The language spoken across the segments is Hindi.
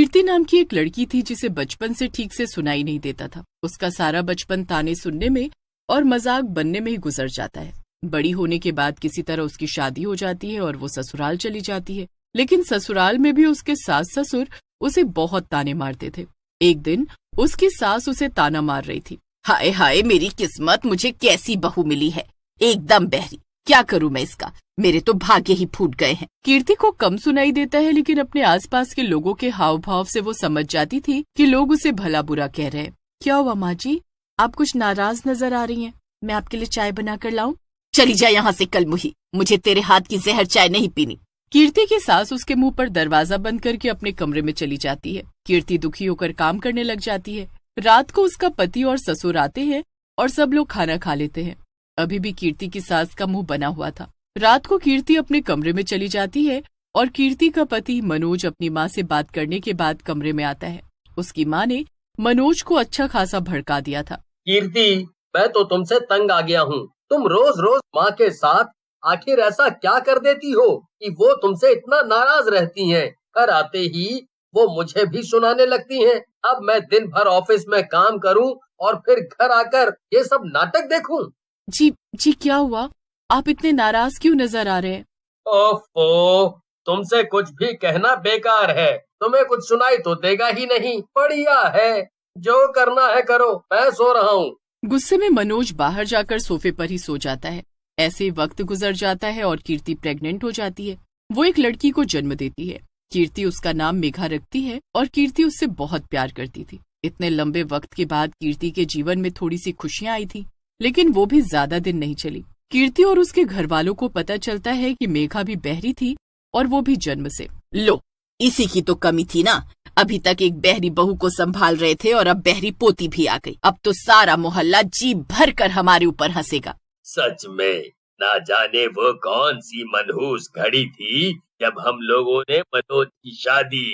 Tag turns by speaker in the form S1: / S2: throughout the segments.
S1: कीर्ति नाम की एक लड़की थी जिसे बचपन से ठीक से सुनाई नहीं देता था। उसका सारा बचपन ताने सुनने में और मजाक बनने में ही गुजर जाता है। बड़ी होने के बाद किसी तरह उसकी शादी हो जाती है और वो ससुराल चली जाती है। लेकिन ससुराल में भी उसके सास ससुर उसे बहुत ताने मारते थे। एक दिन उसकी सास उसे ताना मार रही थी।
S2: हाय हाय मेरी किस्मत, मुझे कैसी बहू मिली है, एकदम बहरी, क्या करूं मैं इसका, मेरे तो भाग्य ही फूट गए हैं।
S1: कीर्ति को कम सुनाई देता है, लेकिन अपने आसपास के लोगों के हाव भाव से वो समझ जाती थी कि लोग उसे भला बुरा कह रहे हैं। क्या हुआ माँ जी, आप कुछ नाराज नजर आ रही हैं? मैं आपके लिए चाय बना कर लाऊं?
S2: चली जा यहाँ से कलमुही, मुझे तेरे हाथ की जहर चाय नहीं पीनी।
S1: कीर्ति की सास उसके मुंह पर दरवाजा बंद करके अपने कमरे में चली जाती है। कीर्ति दुखी होकर काम करने लग जाती है। रात को उसका पति और ससुर आते हैं और सब लोग खाना खा लेते हैं। अभी भी कीर्ति की सास का मुंह बना हुआ था। रात को कीर्ति अपने कमरे में चली जाती है और कीर्ति का पति मनोज अपनी माँ से बात करने के बाद कमरे में आता है। उसकी माँ ने मनोज को अच्छा खासा भड़का दिया था।
S3: कीर्ति, मैं तो तुमसे तंग आ गया हूँ। तुम रोज रोज माँ के साथ आखिर ऐसा क्या कर देती हो कि वो तुमसे इतना नाराज रहती हैं? घर आते ही वो मुझे भी सुनाने लगती हैं। अब मैं दिन भर ऑफिस में काम करूं और फिर घर आकर ये सब नाटक देखूं।
S1: जी क्या हुआ? आप इतने नाराज क्यों नजर आ रहे हैं?
S3: ओफो, तुमसे कुछ भी कहना बेकार है। तुम्हें कुछ सुनाई तो देगा ही नहीं। बढ़िया है, जो करना है करो, मैं सो रहा हूँ।
S1: गुस्से में मनोज बाहर जाकर सोफे पर ही सो जाता है। ऐसे वक्त गुजर जाता है और कीर्ति प्रेग्नेंट हो जाती है। वो एक लड़की को जन्म देती है। कीर्ति उसका नाम मेघा रखती है और कीर्ति उससे बहुत प्यार करती थी। इतने लंबे वक्त के बाद कीर्ति के जीवन में थोड़ी सी खुशियां आई थी, लेकिन वो भी ज्यादा दिन नहीं चली। कीर्ति और उसके घर वालों को पता चलता है कि मेघा भी बहरी थी और वो भी जन्म से।
S2: लो, इसी की तो कमी थी ना। अभी तक एक बहरी बहू को संभाल रहे थे और अब बहरी पोती भी आ गई। अब तो सारा मोहल्ला जी भर कर हमारे ऊपर हंसेगा।
S3: सच में ना जाने वो कौन सी मनहूस घड़ी थी जब हम लोगों ने मनोज की शादी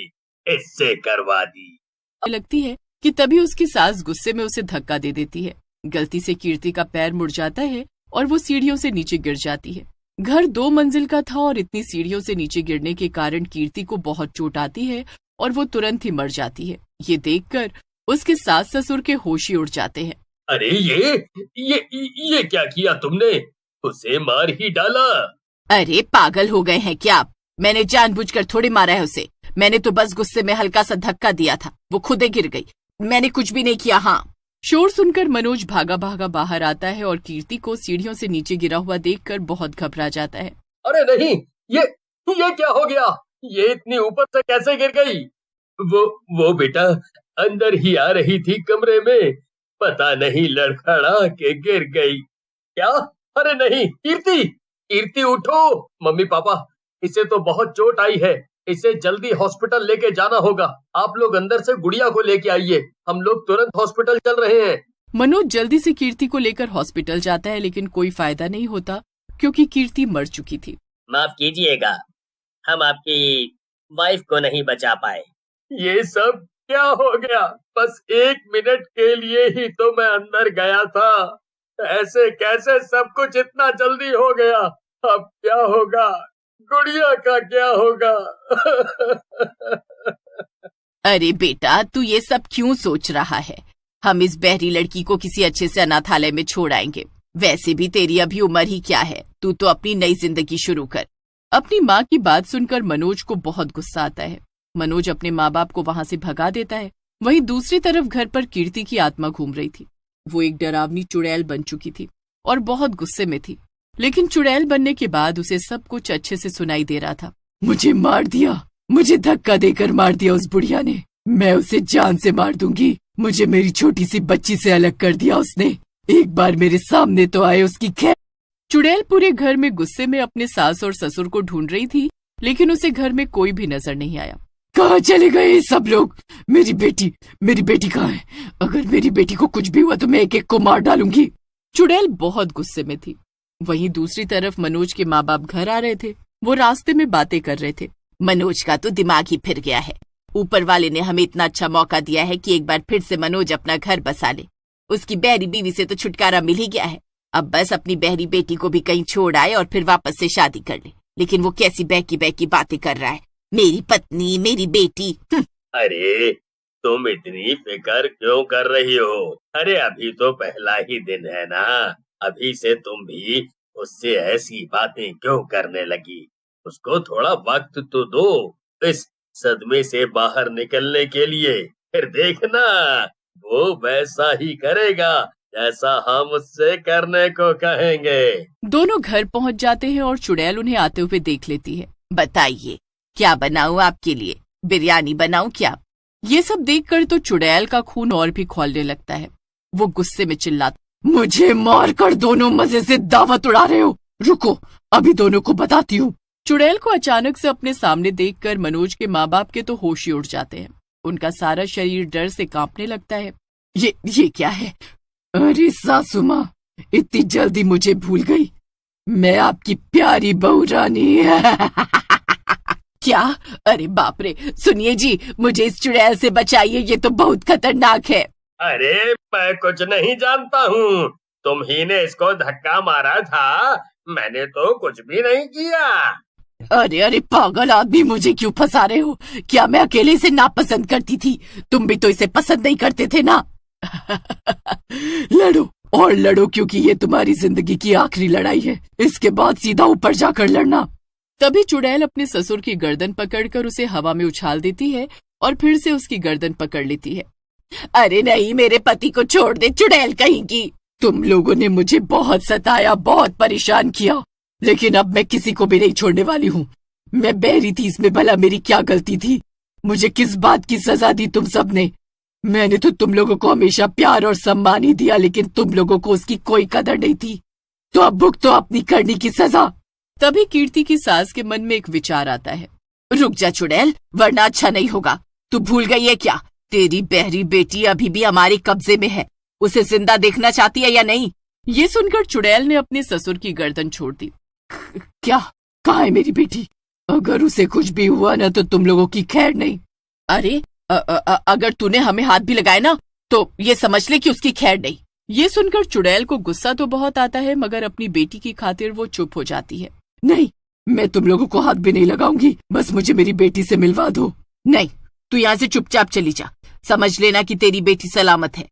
S3: इससे करवा दी।
S1: लगती है कि तभी उसकी सास गुस्से में उसे धक्का दे देती है। गलती से कीर्ति का पैर मुड़ जाता है और वो सीढ़ियों से नीचे गिर जाती है। घर 2 मंजिल का था और इतनी सीढ़ियों से नीचे गिरने के कारण कीर्ति को बहुत चोट आती है और वो तुरंत ही मर जाती है। ये देखकर उसके सास ससुर के होश ही उड़ जाते हैं।
S3: अरे ये क्या किया तुमने? उसे मार ही डाला।
S2: अरे पागल हो गए हैं क्या आप? मैंने जानबूझकर थोड़ी मारा है उसे। मैंने तो बस गुस्से में हल्का सा धक्का दिया था, वो खुद ही गिर गई। मैंने कुछ भी नहीं किया। हाँ।
S1: शोर सुनकर मनोज भागा भागा बाहर आता है और कीर्ति को सीढ़ियों से नीचे गिरा हुआ देखकर बहुत घबरा जाता है।
S3: अरे नहीं, ये क्या हो गया? ये इतनी ऊपर से कैसे गिर गई? वो बेटा अंदर ही आ रही थी कमरे में, पता नहीं लड़खड़ा के गिर गई। क्या? अरे नहीं, कीर्ति उठो। मम्मी पापा, इसे तो बहुत चोट आई है, इसे जल्दी हॉस्पिटल लेके जाना होगा। आप लोग अंदर से गुड़िया को लेके आइए, हम लोग तुरंत हॉस्पिटल चल रहे हैं।
S1: मनोज जल्दी से कीर्ति को लेकर हॉस्पिटल जाता है, लेकिन कोई फायदा नहीं होता क्योंकि कीर्ति मर चुकी थी।
S4: माफ कीजिएगा, हम आपकी वाइफ को नहीं बचा पाए।
S3: ये सब क्या हो गया? बस 1 मिनट के लिए ही तो मैं अंदर गया था, ऐसे कैसे सब कुछ इतना जल्दी हो गया? अब क्या होगा? गुड़िया का क्या होगा?
S2: अरे बेटा, तू ये सब क्यों सोच रहा है? हम इस बहरी लड़की को किसी अच्छे से अनाथालय में छोड़ आएंगे। वैसे भी तेरी अभी उम्र ही क्या है, तू तो अपनी नई जिंदगी शुरू कर।
S1: अपनी माँ की बात सुनकर मनोज को बहुत गुस्सा आता है। मनोज अपने माँ बाप को वहाँ से भगा देता है। वहीं दूसरी तरफ घर पर कीर्ति की आत्मा घूम रही थी। वो एक डरावनी चुड़ैल बन चुकी थी और बहुत गुस्से में थी, लेकिन चुड़ैल बनने के बाद उसे सब कुछ अच्छे से सुनाई दे रहा था। मुझे मार दिया, मुझे धक्का देकर मार दिया उस बुढ़िया ने। मैं उसे जान से मार दूंगी। मुझे मेरी छोटी सी बच्ची से अलग कर दिया उसने। एक बार मेरे सामने तो आए उसकी खैर। चुड़ैल पूरे घर में गुस्से में अपने सास और ससुर को ढूंढ रही थी, लेकिन उसे घर में कोई भी नजर नहीं आया। कहाँ चले गए सब लोग? मेरी बेटी कहाँ है? अगर मेरी बेटी को कुछ भी हुआ तो मैं एक को मार डालूंगी। चुड़ैल बहुत गुस्से में थी। वहीं दूसरी तरफ मनोज के माँ बाप घर आ रहे थे। वो रास्ते में बातें कर रहे थे।
S2: मनोज का तो दिमाग ही फिर गया है। ऊपर वाले ने हमें इतना अच्छा मौका दिया है कि एक बार फिर से मनोज अपना घर बसा ले। उसकी बहरी बीवी से तो छुटकारा मिल ही गया है। अब बस अपनी बहरी बेटी को भी कहीं छोड़ आए और फिर वापस से शादी कर ले। लेकिन वो कैसी बहकी बातें कर रहा है, मेरी पत्नी, मेरी बेटी।
S3: अरे तुम इतनी फिक्र क्यों कर रही हो? अरे अभी तो पहला ही दिन है ना, अभी से तुम भी उससे ऐसी बातें क्यों करने लगी? उसको थोड़ा वक्त तो दो इस सदमे से बाहर निकलने के लिए, फिर देखना वो वैसा ही करेगा जैसा हम उससे करने को कहेंगे।
S1: दोनों घर पहुंच जाते हैं और चुड़ैल उन्हें आते हुए देख लेती है।
S2: बताइए क्या बनाऊं आपके लिए? बिरयानी बनाऊं क्या?
S1: ये सब देखकर तो चुड़ैल का खून और भी खौलने लगता है। वो गुस्से में चिल्लाता, मुझे मारकर दोनों मजे से दावत उड़ा रहे हो, रुको अभी दोनों को बताती हूँ। चुड़ैल को अचानक से अपने सामने देखकर मनोज के माँ बाप के तो होश ही उड़ जाते हैं। उनका सारा शरीर डर से कांपने लगता है। ये क्या है? अरे सासू माँ, इतनी जल्दी मुझे भूल गई, मैं आपकी प्यारी बहू रानी।
S2: क्या? अरे बाप रे, सुनिए जी, मुझे इस चुड़ैल से बचाइए, ये तो बहुत खतरनाक है।
S3: अरे मैं कुछ नहीं जानता हूँ, तुम ही ने इसको धक्का मारा था, मैंने तो कुछ भी नहीं किया।
S2: अरे अरे पागल आदमी, मुझे क्यों फंसा रहे हो? क्या मैं अकेले इसे नापसंद करती थी? तुम भी तो इसे पसंद नहीं करते थे ना।
S1: लड़ो और लड़ो, क्योंकि ये तुम्हारी जिंदगी की आखिरी लड़ाई है, इसके बाद सीधा ऊपर जाकर लड़ना। तभी चुड़ैल अपने ससुर की गर्दन पकड़कर उसे हवा में उछाल देती है और फिर से उसकी गर्दन पकड़ लेती है।
S2: अरे नहीं, मेरे पति को छोड़ दे चुड़ैल कहीं की।
S1: तुम लोगों ने मुझे बहुत सताया, बहुत परेशान किया, लेकिन अब मैं किसी को भी नहीं छोड़ने वाली हूँ। मैं बहरी थी, इसमें भला मेरी क्या गलती थी? मुझे किस बात की सजा दी तुम सब ने? मैंने तो तुम लोगों को हमेशा प्यार और सम्मान ही दिया, लेकिन तुम लोगों को उसकी कोई कदर नहीं थी, तो अब भुगतो अपनी करनी की सजा। तभी कीर्ति की सास के मन में एक विचार आता है।
S2: रुक जा चुड़ैल, वरना अच्छा नहीं होगा। तू भूल गई है क्या? तेरी बहरी बेटी अभी भी हमारे कब्जे में है, उसे जिंदा देखना चाहती है या नहीं?
S1: ये सुनकर चुड़ैल ने अपने ससुर की गर्दन छोड़ दी। क्या? कहाँ है मेरी बेटी? अगर उसे कुछ भी हुआ ना तो तुम लोगों की खैर नहीं।
S2: अरे अगर तूने हमें हाथ भी लगाए ना तो ये समझ ले कि उसकी खैर नहीं।
S1: ये सुनकर चुड़ैल को गुस्सा तो बहुत आता है, मगर अपनी बेटी की खातिर वो चुप हो जाती है। नहीं, मैं तुम लोगों को हाथ भी नहीं लगाऊंगी, बस मुझे मेरी बेटी से मिलवा दो।
S2: नहीं, तू यहाँ से चुपचाप चली जा, समझ लेना कि तेरी बेटी सलामत है।